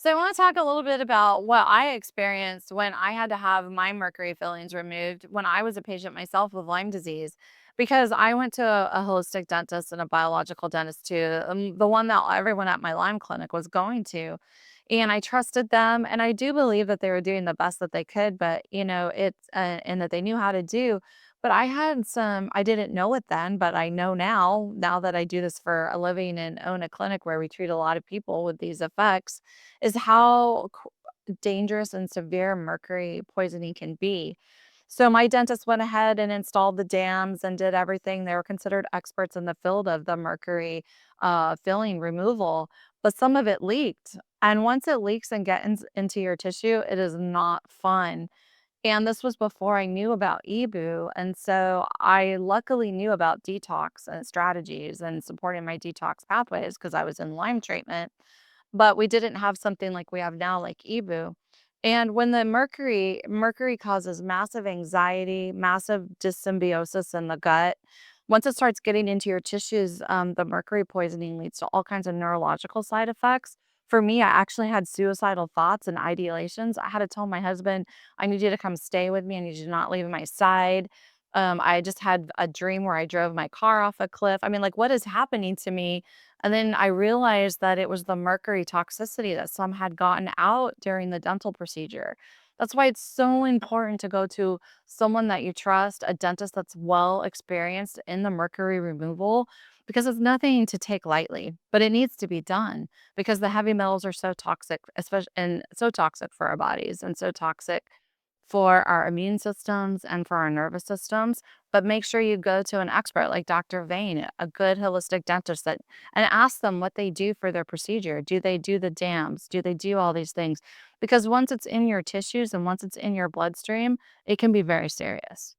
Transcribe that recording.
So I want to talk a little bit about what I experienced when I had to have my mercury fillings removed when I was a patient myself with Lyme disease. Because I went to a holistic dentist and a biological dentist too, the one that everyone at my Lyme clinic was going to. And I trusted them. And I do believe that they were doing the best that they could, but and that they knew how to do. But I didn't know it then, but I know now that I do this for a living and own a clinic where we treat a lot of people with these effects is how dangerous and severe mercury poisoning can be. So my dentist went ahead and installed the dams and did everything. They were considered experts in the field of the mercury filling removal, but some of it leaked. And once it leaks and gets into your tissue, it is not fun. And this was before I knew about EBOO. And so I luckily knew about detox and strategies and supporting my detox pathways because I was in Lyme treatment, but we didn't have something like we have now, like EBOO. And when the mercury causes massive anxiety, massive dyssymbiosis in the gut. Once it starts getting into your tissues, the mercury poisoning leads to all kinds of neurological side effects. For me, I actually had suicidal thoughts and ideations. I had to tell my husband, I need you to come stay with me. I need you to not leave my side. I just had a dream where I drove my car off a cliff. I mean, like, what is happening to me? And then I realized that it was the mercury toxicity that some had gotten out during the dental procedure. That's why it's so important to go to someone that you trust, a dentist that's well experienced in the mercury removal, because it's nothing to take lightly, but it needs to be done because the heavy metals are so toxic, especially and so toxic for our bodies and so toxic for our immune systems and for our nervous systems. But make sure you go to an expert like Dr. Vane, a good holistic dentist that and ask them what they do for their procedure. Do they do the dams? Do they do all these things? Because once it's in your tissues and once it's in your bloodstream, it can be very serious.